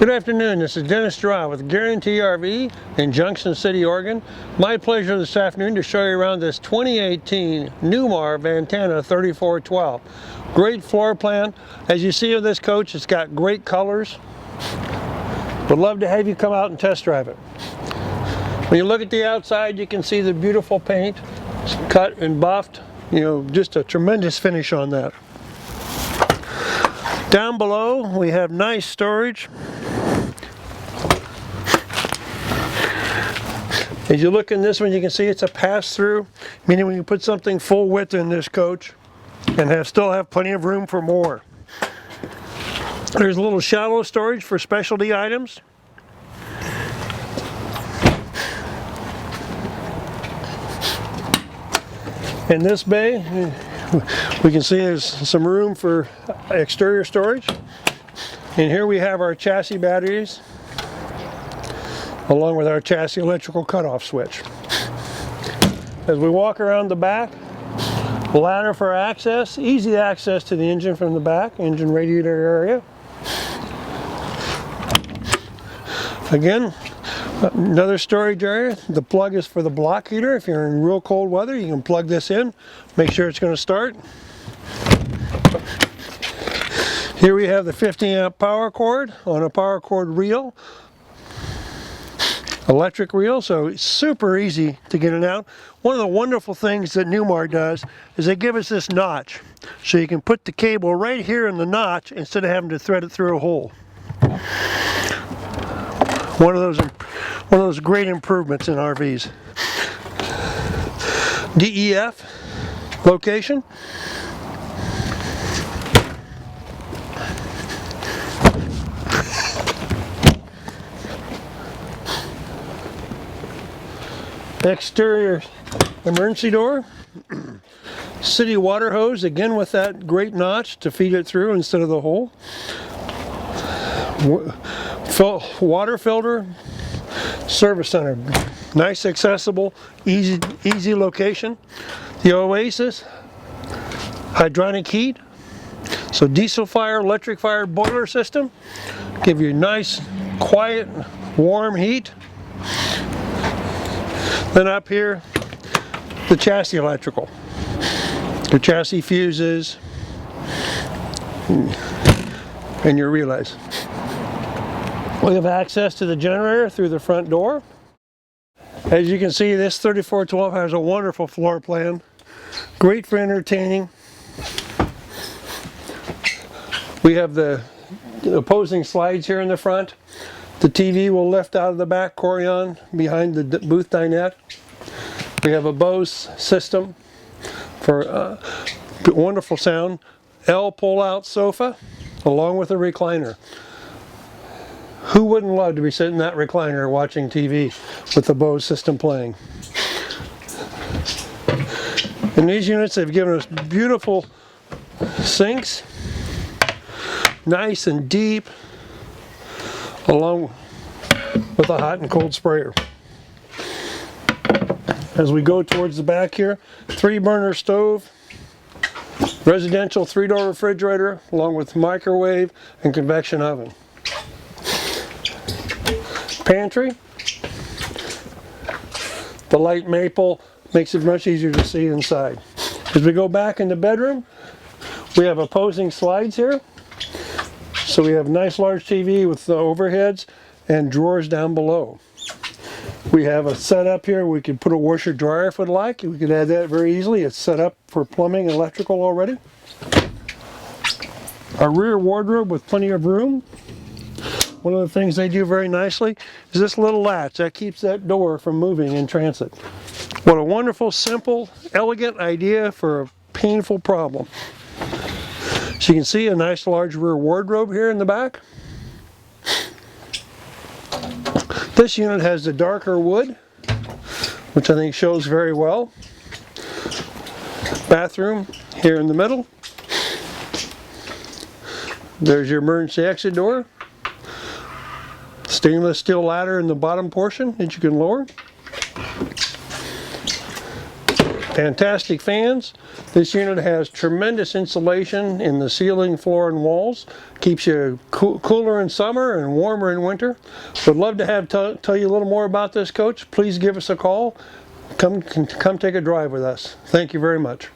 Good afternoon, this is Dennis.Girod with Guaranty RV in Junction City, Oregon. My pleasure this afternoon to show you around this 2018 Newmar Ventana 3412. Great floor plan. As you see with this coach, it's got great colors. Would love to have you come out and test drive it. When you look at the outside, you can see the beautiful paint. It's cut and buffed. You know, just a tremendous finish on that. Down below, we have nice storage. As you look in this one, you can see it's a pass-through, meaning we can put something full width in this coach and still have plenty of room for more. There's a little shallow storage for specialty items. In this bay, we can see there's some room for exterior storage. And here we have our chassis batteries, along with our chassis electrical cutoff switch. As we walk around the back, ladder for access, easy access to the engine from the back, engine radiator area. Again, another storage area. The plug is for the block heater. If you're in real cold weather, you can plug this in, make sure it's going to start. Here we have the 50 amp power cord on a power cord reel. Electric reel, so it's super easy to get it out. One of the wonderful things that Newmar does is they give us this notch, so you can put the cable right here in the notch instead of having to thread it through a hole. One of those great improvements in RVs. DEF location. Exterior emergency door. City water hose, again with that great notch to feed it through instead of the hole. Water filter. Service center. Nice, accessible, easy location. The Oasis. Hydronic heat. So diesel fire, electric fire boiler system. Give you nice, quiet, warm heat. Then up here, the chassis electrical. The chassis fuses and your relays. We have access to the generator through the front door. As you can see, this 3412 has a wonderful floor plan. Great for entertaining. We have the opposing slides here in the front. The TV will lift out of the back Corian behind the booth dinette. We have a Bose system for wonderful sound. L pull-out sofa along with a recliner. Who wouldn't love to be sitting in that recliner watching TV with the Bose system playing? In these units, they've given us beautiful sinks, nice and deep, along with a hot and cold sprayer. As we go towards the back here, 3-burner stove, residential 3-door refrigerator, along with microwave and convection oven. Pantry. The light maple makes it much easier to see inside. As we go back in the bedroom, we have opposing slides here. So we have a nice large TV with the overheads and drawers down below. We have a setup here. We can put a washer dryer if we'd like. We can add that very easily. It's set up for plumbing and electrical already. A rear wardrobe with plenty of room. One of the things they do very nicely is this little latch that keeps that door from moving in transit. What a wonderful, simple, elegant idea for a painful problem. So you can see a nice large rear wardrobe here in the back. This unit has the darker wood, which I think shows very well. Bathroom here in the middle. There's your emergency exit door. Stainless steel ladder in the bottom portion that you can lower. fantastic fans. This unit has tremendous insulation in the ceiling, floor, and walls. Keeps you cooler in summer and warmer in winter. Would love to have tell you a little more about this coach. Please give us a call. Come take a drive with us. Thank you very much.